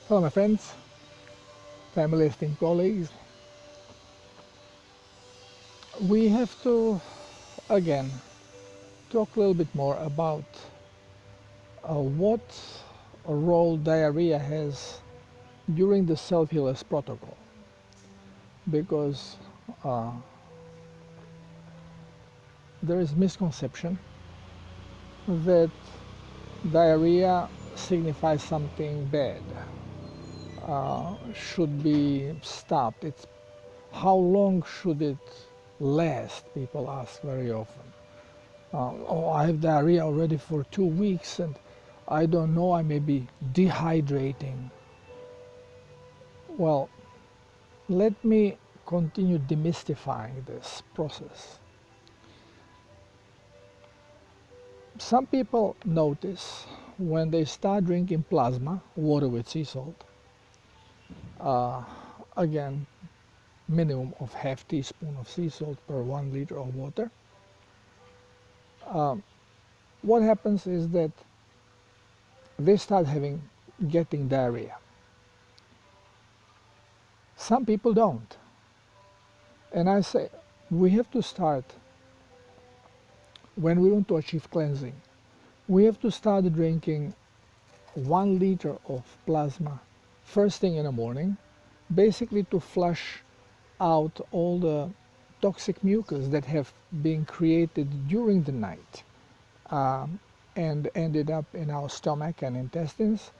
Hello my friends, family, esteemed colleagues. We have to again talk a little bit more about what a role diarrhea has during the self-healers protocol, because there is misconception that diarrhea signifies something bad, should be stopped. It's how long should it last? People ask very often. Oh, I have diarrhea already for 2 weeks and I don't know, I may be dehydrating. Well, let me continue demystifying this process. Some people notice when they start drinking plasma, water with sea salt, again, minimum of half teaspoon of sea salt per 1 liter of water. What happens is that they start getting diarrhea. Some people don't. And I say, we have to start, when we want to achieve cleansing, we have to start drinking 1 liter of plasma first thing in the morning, basically to flush out all the toxic mucus that have been created during the night and ended up in our stomach and intestines,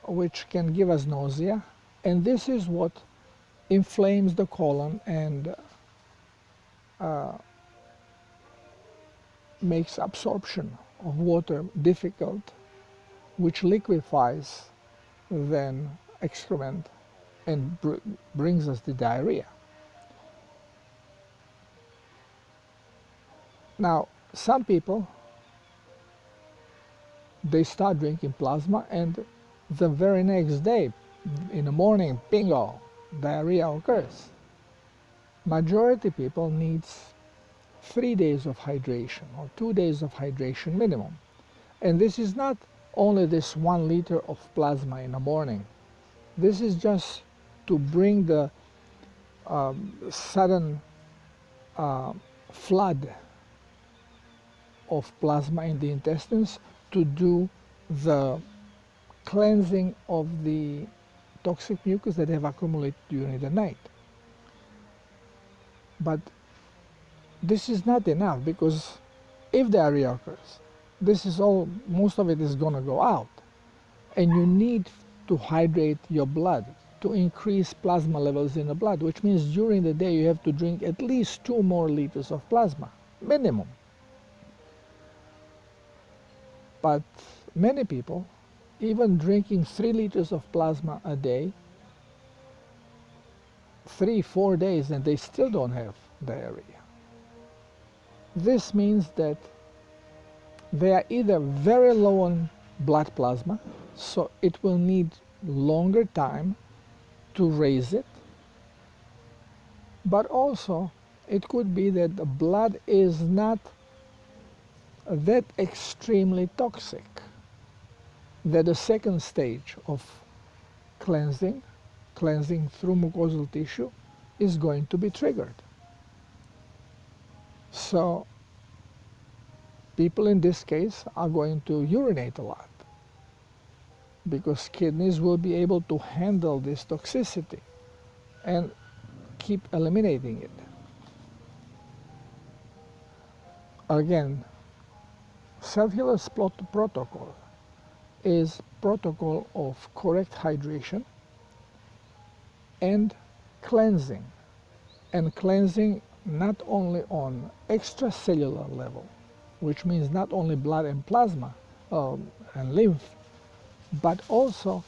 which can give us nausea. And this is what inflames the colon and makes absorption of water difficult, which liquefies then excrement and brings us the diarrhea. Now, some people, they start drinking plasma and the very next day, in the morning, bingo, diarrhea occurs. Majority people needs 3 days of hydration or 2 days of hydration minimum. And this is not only this 1 liter of plasma in the morning. This is just to bring the sudden flood of plasma in the intestines to do the cleansing of the toxic mucus that have accumulated during the night. But this is not enough, because if diarrhea occurs, this is all, most of it is going to go out, and you need to hydrate your blood to increase plasma levels in the blood, which means during the day you have to drink at least 2 more liters of plasma, minimum. But many people, even drinking 3 liters of plasma a day, 3-4 days, and they still don't have diarrhea. This means that they are either very low on blood plasma, so it will need longer time to raise it, but also it could be that the blood is not that extremely toxic, that the second stage of cleansing through mucosal tissue, is going to be triggered. So people in this case are going to urinate a lot, because kidneys will be able to handle this toxicity and keep eliminating it. Again, self-healers protocol is protocol of correct hydration and cleansing not only on extracellular level, which means not only blood and plasma and lymph, but also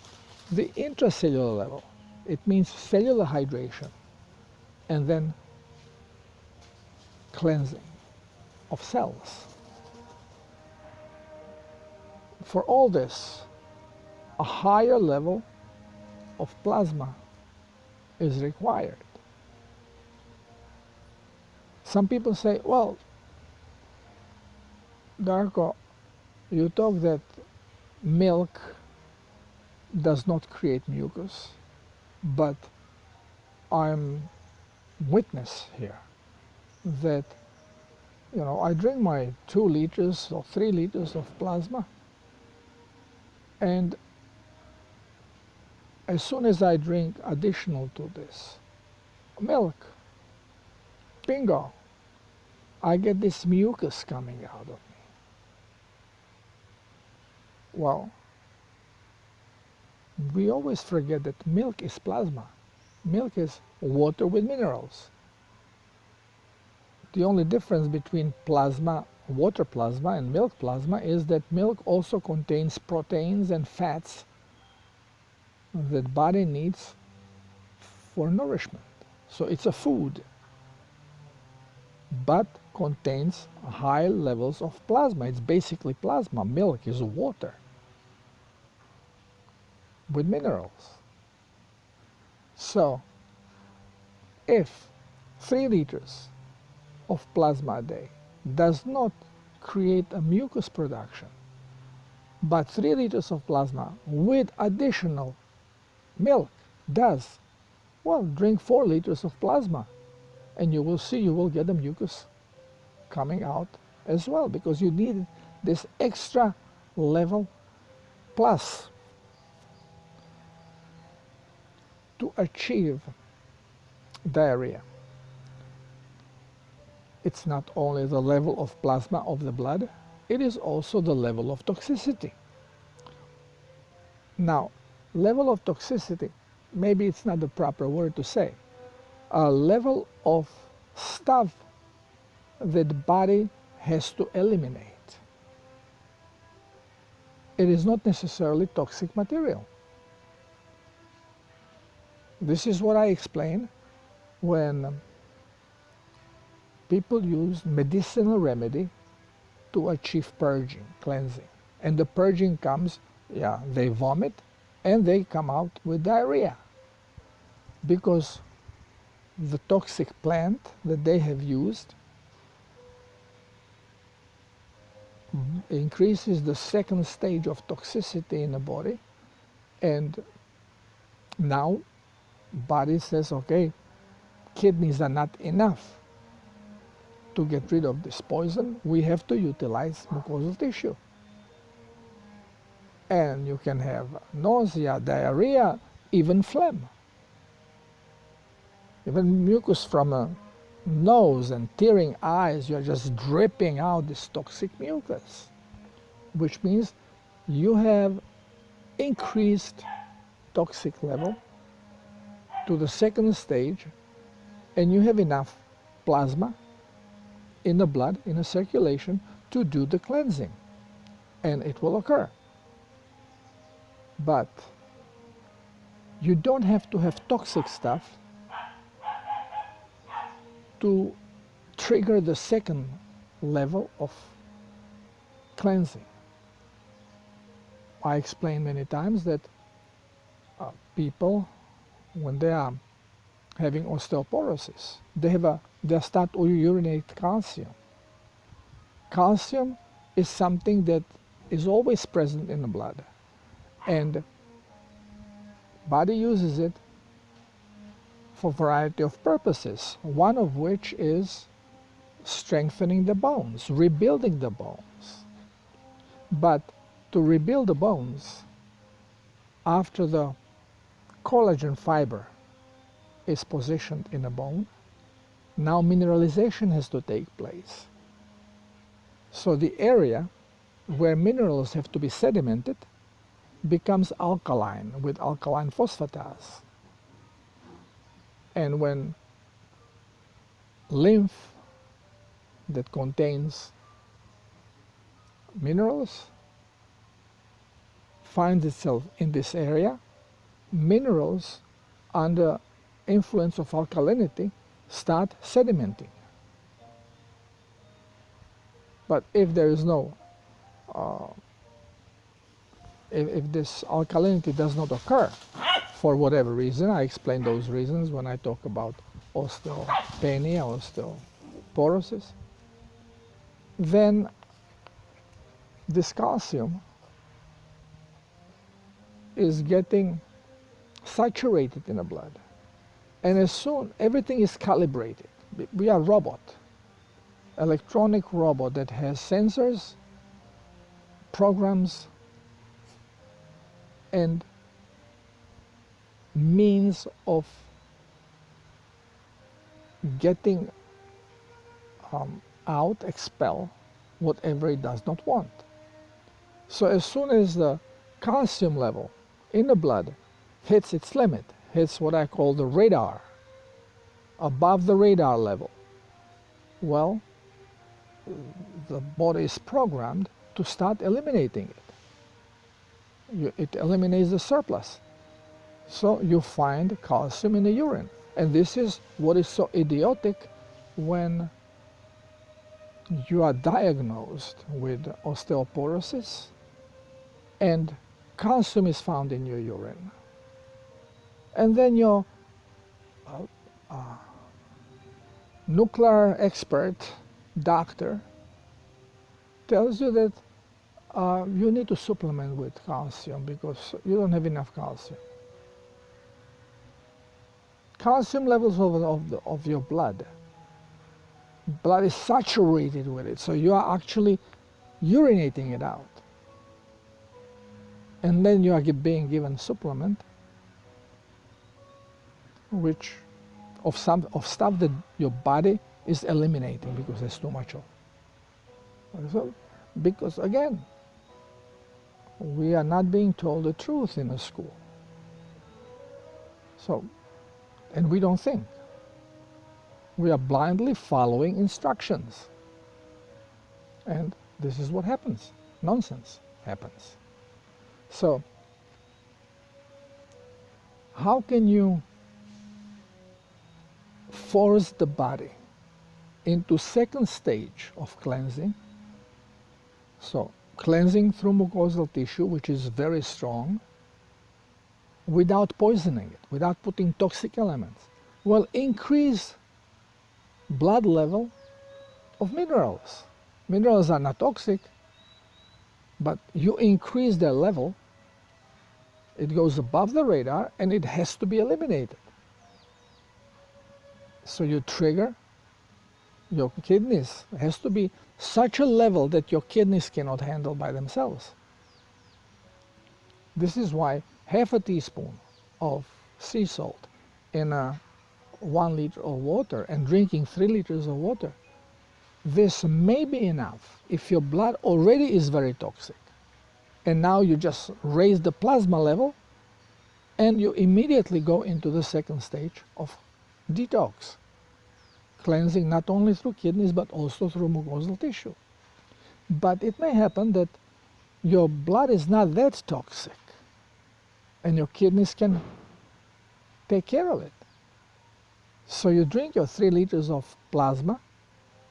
the intracellular level. It means cellular hydration and then cleansing of cells. For all this, a higher level of plasma is required. Some people say, well, Darko, you talk that milk does not create mucus, but I'm witness here that, I drink my 2 liters or 3 liters of plasma, and as soon as I drink additional to this milk, bingo, I get this mucus coming out of me. Well, we always forget that milk is plasma. Milk is water with minerals. The only difference between plasma, water plasma, and milk plasma is that milk also contains proteins and fats that body needs for nourishment. So it's a food, but contains high levels of plasma. It's basically plasma. Milk is water with minerals. So if 3 liters of plasma a day does not create a mucus production, but 3 liters of plasma with additional milk does, well, drink 4 liters of plasma and you will see you will get the mucus coming out as well, because you need this extra level plus to achieve diarrhea. It's not only the level of plasma of the blood, it is also the level of toxicity. Now, level of toxicity, maybe it's not the proper word to say, a level of stuff that the body has to eliminate. It is not necessarily toxic material. This is what I explain when people use medicinal remedy to achieve purging, cleansing. And the purging comes, they vomit and they come out with diarrhea, because the toxic plant that they have used increases the second stage of toxicity in the body, and now body says, okay, kidneys are not enough to get rid of this poison, we have to utilize mucosal tissue. And you can have nausea, diarrhea, even phlegm. Even mucus from a nose and tearing eyes, you're just dripping out this toxic mucus, which means you have increased toxic level to the second stage, and you have enough plasma in the blood, in the circulation, to do the cleansing, and it will occur. But you don't have to have toxic stuff to trigger the second level of cleansing. I explained many times that people, when they are having osteoporosis, they start to urinate calcium. Calcium is something that is always present in the blood, and body uses it for a variety of purposes, one of which is strengthening the bones, rebuilding the bones. But to rebuild the bones, after the collagen fiber is positioned in a bone, now mineralization has to take place. So the area where minerals have to be sedimented becomes alkaline with alkaline phosphatase. And when lymph that contains minerals finds itself in this area, minerals under influence of alkalinity start sedimenting. But if there is no, if this alkalinity does not occur, for whatever reason, I explain those reasons when I talk about osteopenia, osteoporosis, then this calcium is getting saturated in the blood. And as soon, everything is calibrated. We are a robot, electronic robot that has sensors, programs, and means of getting out, expel whatever it does not want. So as soon as the calcium level in the blood hits its limit, hits what I call the radar, above the radar level, well, the body is programmed to start eliminating it. It eliminates the surplus. So you find calcium in the urine. And this is what is so idiotic when you are diagnosed with osteoporosis and calcium is found in your urine. And then your nuclear expert doctor tells you that you need to supplement with calcium because you don't have enough calcium. Calcium levels of your blood is saturated with it, so you are actually urinating it out. And then you are being given supplement, which of stuff that your body is eliminating because there's too much of. So, because again, we are not being told the truth in a school. So, and we don't think. We are blindly following instructions. And this is what happens. Nonsense happens. So, how can you force the body into second stage of cleansing? So, cleansing through mucosal tissue, which is very strong, without poisoning it, without putting toxic elements. Well, increase blood level of minerals. Minerals are not toxic, but you increase their level, it goes above the radar and it has to be eliminated. So you trigger your kidneys. It has to be such a level that your kidneys cannot handle by themselves. This is why half a teaspoon of sea salt in 1 liter of water and drinking 3 liters of water, this may be enough if your blood already is very toxic. And now you just raise the plasma level and you immediately go into the second stage of detox. Cleansing not only through kidneys but also through mucosal tissue. But it may happen that your blood is not that toxic and your kidneys can take care of it. So you drink your 3 liters of plasma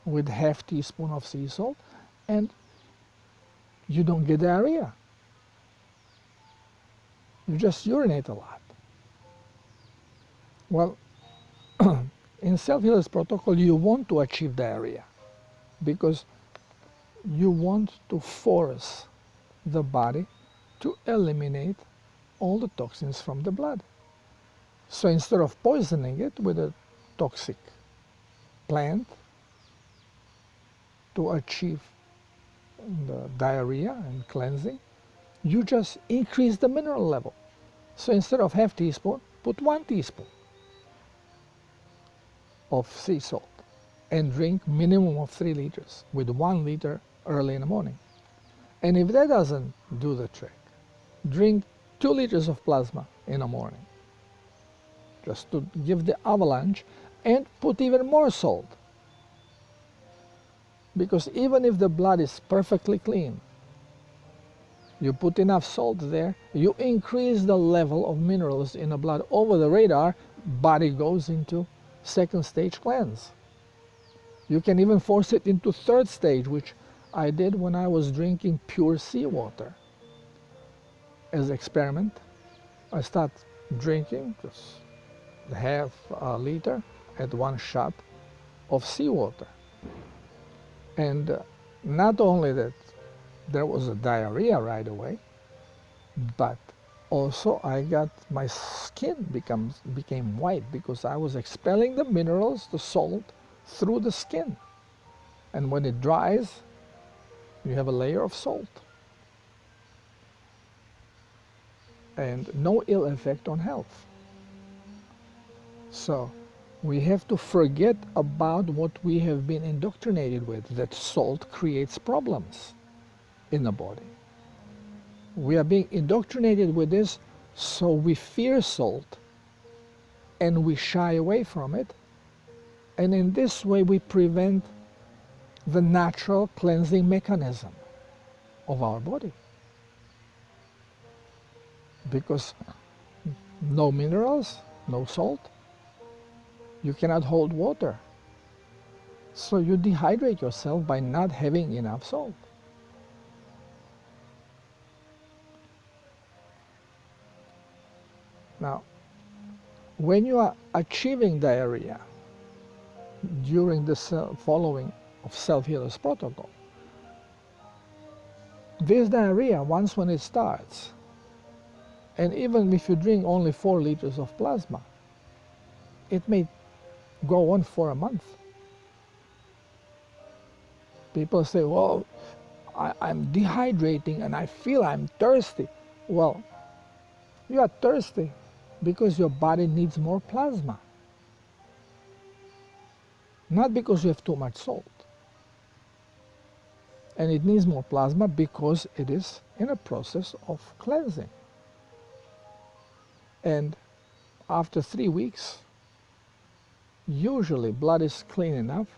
with half teaspoon of sea salt and you don't get diarrhea. You just urinate a lot. Well, in self-healers protocol you want to achieve diarrhea because you want to force the body to eliminate all the toxins from the blood. So instead of poisoning it with a toxic plant to achieve the diarrhea and cleansing, you just increase the mineral level. So instead of half teaspoon, put 1 teaspoon of sea salt and drink minimum of 3 liters with 1 liter early in the morning. And if that doesn't do the trick, drink 2 liters of plasma in the morning just to give the avalanche and put even more salt. Because even if the blood is perfectly clean, you put enough salt there, you increase the level of minerals in the blood over the radar, body goes into second stage cleanse. You can even force it into third stage, which I did when I was drinking pure seawater. As an experiment, I start drinking just half a liter at 1 shot of seawater. And not only that there was a diarrhea right away, but Also, my skin became white because I was expelling the minerals, the salt, through the skin. And when it dries, you have a layer of salt. And no ill effect on health. So we have to forget about what we have been indoctrinated with, that salt creates problems in the body. We are being indoctrinated with this, so we fear salt and we shy away from it. And in this way we prevent the natural cleansing mechanism of our body. Because no minerals, no salt, you cannot hold water. So you dehydrate yourself by not having enough salt. Now, when you are achieving diarrhea during the following of self-healer's protocol, this diarrhea, once when it starts, and even if you drink only 4 liters of plasma, it may go on for a month. People say, well, I'm dehydrating and I feel I'm thirsty. Well, you are thirsty because your body needs more plasma, not because you have too much salt. And it needs more plasma because it is in a process of cleansing. And after 3 weeks, usually blood is clean enough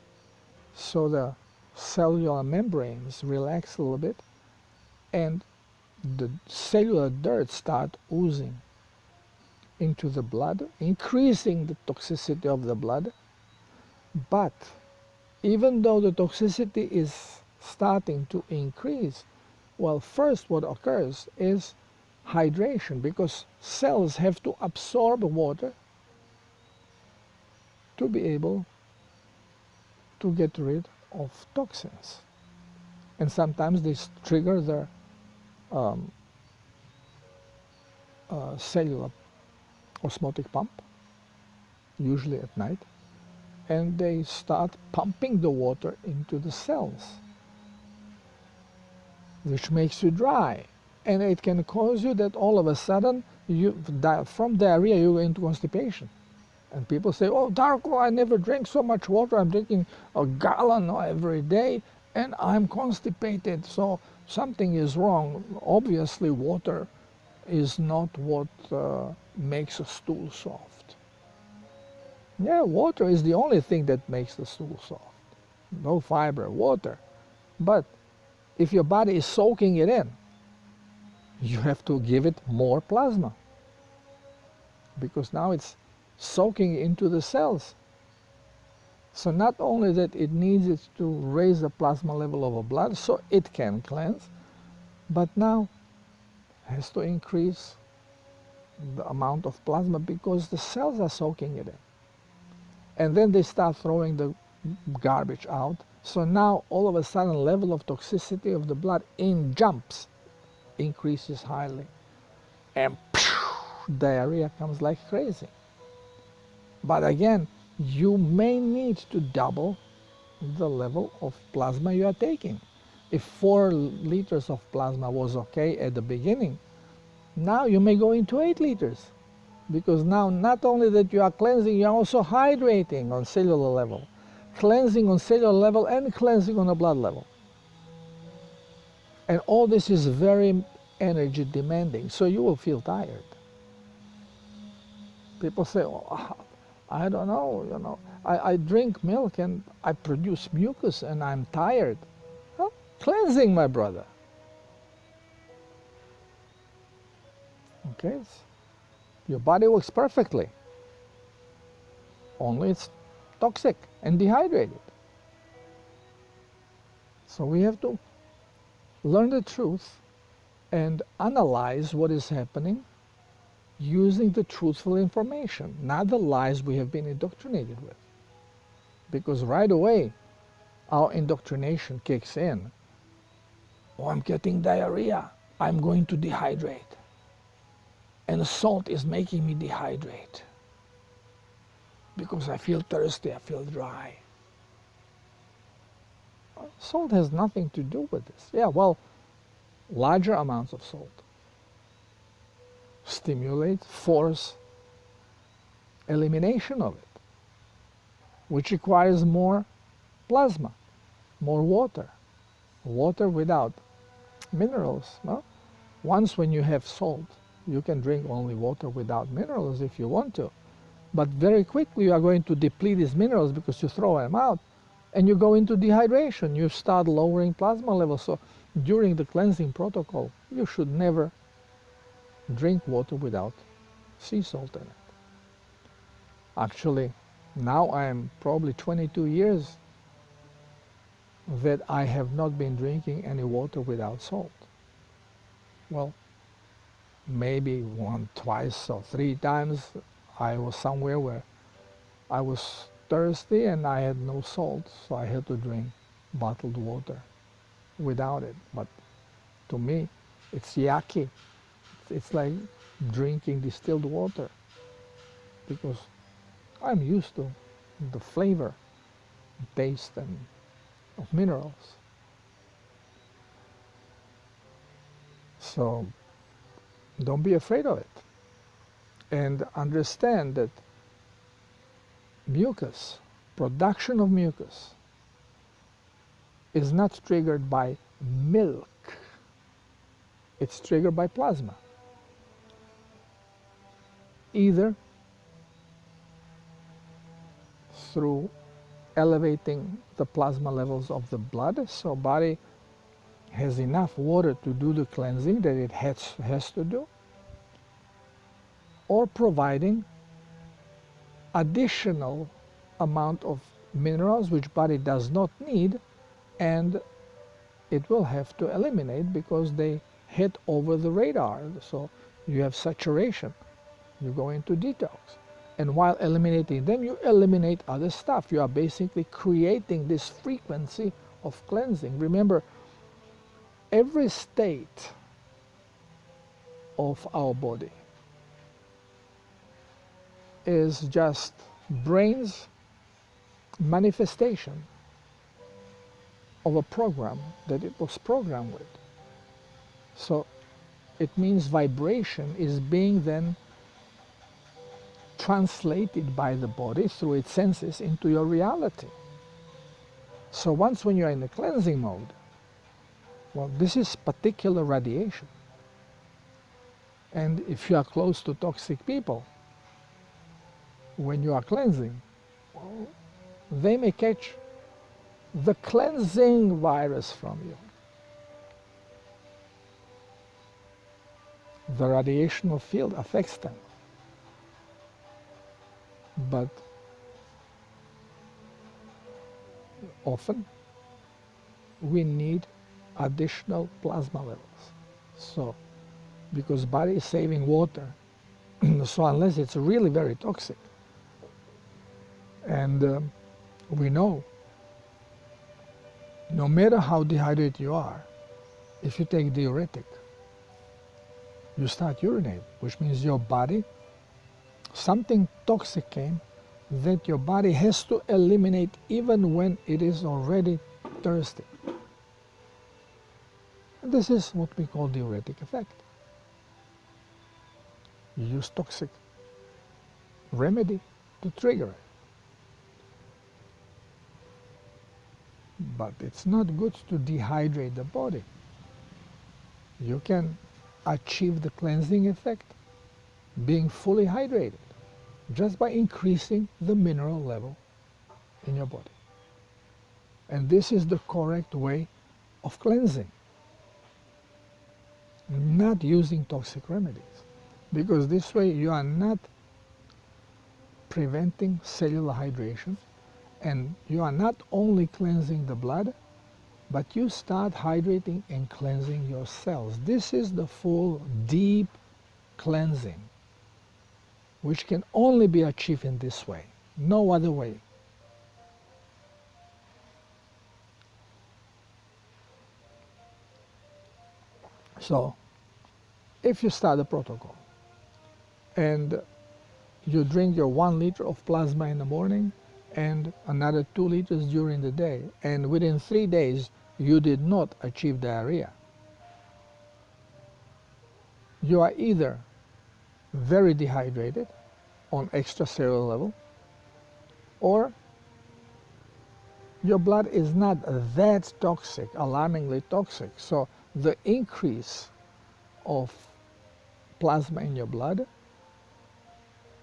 so the cellular membranes relax a little bit and the cellular dirt start oozing into the blood, increasing the toxicity of the blood. But even though the toxicity is starting to increase, well, first what occurs is hydration, because cells have to absorb water to be able to get rid of toxins. And sometimes they trigger their cellular osmotic pump, usually at night, and they start pumping the water into the cells, which makes you dry. And it can cause you that all of a sudden, from diarrhea, you go into constipation. And people say, oh, Darko, I never drink so much water. I'm drinking a gallon every day, and I'm constipated. So something is wrong. Obviously, water is not what makes a stool soft. Yeah, water is the only thing that makes the stool soft. No fiber, water. But if your body is soaking it in, you have to give it more plasma, because now it's soaking into the cells. So not only that it needs it to raise the plasma level of the blood so it can cleanse, but now has to increase the amount of plasma because the cells are soaking it in. And then they start throwing the garbage out. So now all of a sudden level of toxicity of the blood jumps, increases highly, and diarrhea comes like crazy. But again, you may need to double the level of plasma you are taking. If 4 liters of plasma was okay at the beginning, now you may go into 8 liters. Because now not only that you are cleansing, you are also hydrating on cellular level. Cleansing on cellular level and cleansing on the blood level. And all this is very energy demanding, so you will feel tired. People say, oh, I don't know, I drink milk and I produce mucus and I'm tired. Well, cleansing, my brother. Okay, your body works perfectly, only it's toxic and dehydrated. So we have to learn the truth and analyze what is happening using the truthful information, not the lies we have been indoctrinated with. Because right away, our indoctrination kicks in. Oh, I'm getting diarrhea. I'm going to dehydrate. and salt is making me dehydrate because I feel thirsty, I feel dry. Salt has nothing to do with this. Yeah, well, larger amounts of salt stimulate, force elimination of it, which requires more plasma, more water. Water without minerals. Well, once when you have salt, you can drink only water without minerals if you want to. But very quickly you are going to deplete these minerals because you throw them out and you go into dehydration. You start lowering plasma levels. So during the cleansing protocol, you should never drink water without sea salt in it. Actually, now I am probably 22 years that I have not been drinking any water without salt. Well, maybe once, twice, or 3 times I was somewhere where I was thirsty and I had no salt, so I had to drink bottled water without it. But to me, it's yucky. It's like drinking distilled water because I'm used to the flavor, taste, and of minerals. So don't be afraid of it. And understand that mucus, production of mucus, is not triggered by milk. It's triggered by plasma. Either through elevating the plasma levels of the blood, so body has enough water to do the cleansing that it has to do, or providing additional amount of minerals which body does not need and it will have to eliminate because they hit over the radar. So you have saturation, you go into detox. And while eliminating them, you eliminate other stuff. You are basically creating this frequency of cleansing. Remember, every state of our body is just brain's manifestation of a program that it was programmed with. So it means vibration is being then translated by the body through its senses into your reality. So once when you're in the cleansing mode, well, this is particular radiation. And if you are close to toxic people, when you are cleansing, well, they may catch the cleansing virus from you. The radiational field affects them. But often we need additional plasma levels. So, because body is saving water, so unless it's really very toxic, and we know, no matter how dehydrated you are, if you take diuretic, you start urinating, which means your body, something toxic came that your body has to eliminate even when it is already thirsty. And this is what we call diuretic effect. You use toxic remedy to trigger it. But it's not good to dehydrate the body. You can achieve the cleansing effect being fully hydrated just by increasing the mineral level in your body. And this is the correct way of cleansing, not using toxic remedies, because this way you are not preventing cellular hydration, and you are not only cleansing the blood, but you start hydrating and cleansing your cells. This is the full deep cleansing, which can only be achieved in this way, no other way. So, if you start the protocol and you drink your 1 liter of plasma in the morning and another 2 liters during the day, and within 3 days you did not achieve diarrhea, you are either very dehydrated on extracellular level, or your blood is not that toxic, alarmingly toxic. So the increase of plasma in your blood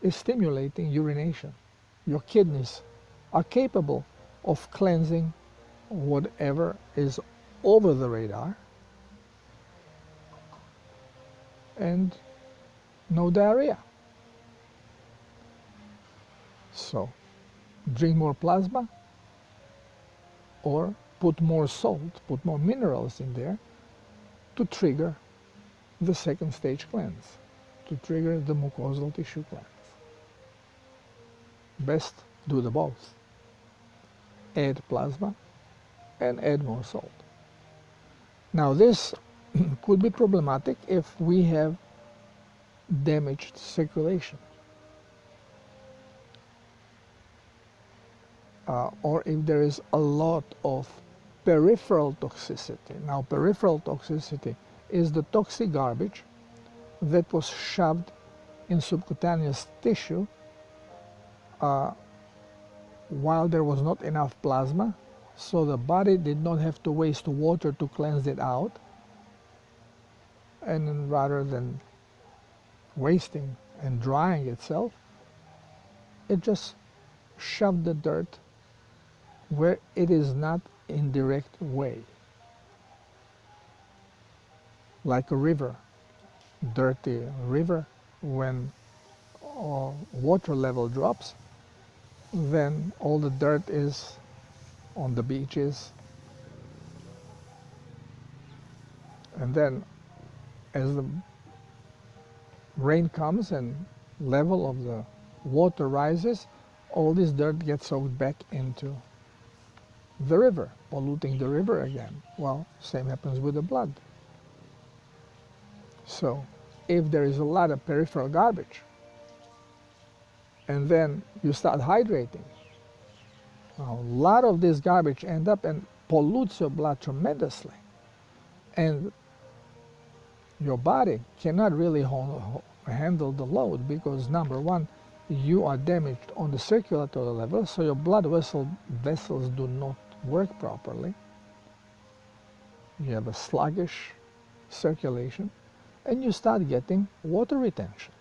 is stimulating urination. Your kidneys are capable of cleansing whatever is over the radar, and no diarrhea. So drink more plasma, or put more salt, put more minerals in there to trigger the second stage cleanse, to trigger the mucosal tissue cleanse. Best do the both. Add plasma and add more salt. Now this could be problematic if we have damaged circulation, or if there is a lot of peripheral toxicity. Now peripheral toxicity is the toxic garbage that was shoved in subcutaneous tissue while there was not enough plasma, so the body did not have to waste water to cleanse it out, and rather than wasting and drying itself, it just shoved the dirt where it is not in direct way. Like a river, dirty river, when water level drops, then all the dirt is on the beaches, and then as the rain comes and level of the water rises, all this dirt gets soaked back into the river, polluting the river again. Well, same happens with the blood. So if there is a lot of peripheral garbage, and then you start hydrating, a lot of this garbage ends up and pollutes your blood tremendously, and your body cannot really handle the load, because number one, you are damaged on the circulatory level, so your blood vessels do not work properly. You have a sluggish circulation, and you start getting water retention.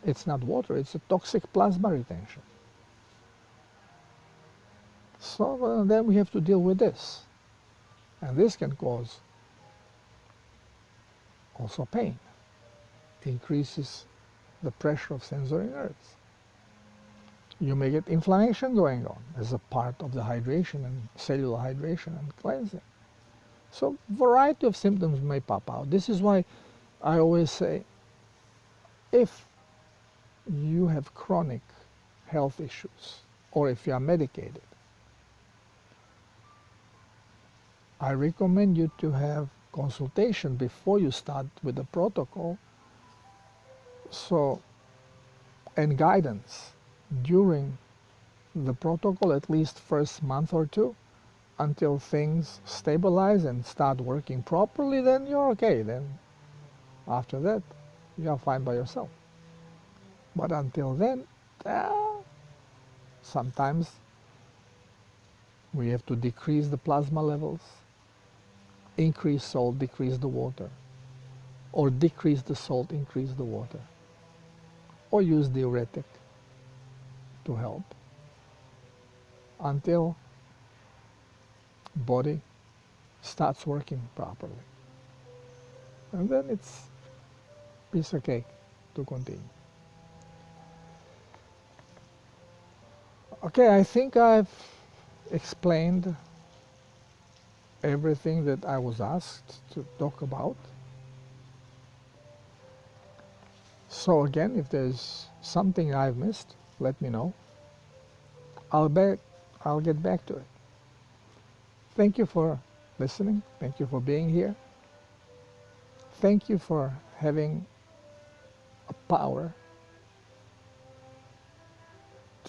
It's not water, it's a toxic plasma retention. So then we have to deal with this. And this can cause also pain. It increases the pressure of sensory nerves. You may get inflammation going on as a part of the hydration and cellular hydration and cleansing. So variety of symptoms may pop out. This is why I always say, if you have chronic health issues, or if you are medicated, I recommend you to have consultation before you start with the protocol, and guidance during the protocol, at least first month or two, until things stabilize and start working properly. Then you're okay. Then after that, you're fine by yourself. But until then, sometimes we have to decrease the plasma levels, increase salt, decrease the water, or decrease the salt, increase the water, or use diuretic to help until body starts working properly. And then it's piece of cake to continue. Okay, I think I've explained everything that I was asked to talk about. So again, if there's something I've missed, let me know. I'll get back to it. Thank you for listening. Thank you for being here. Thank you for having a power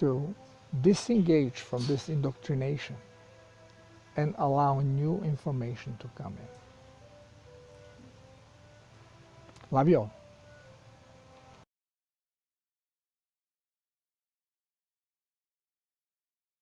to disengage from this indoctrination and allow new information to come in. Love you all.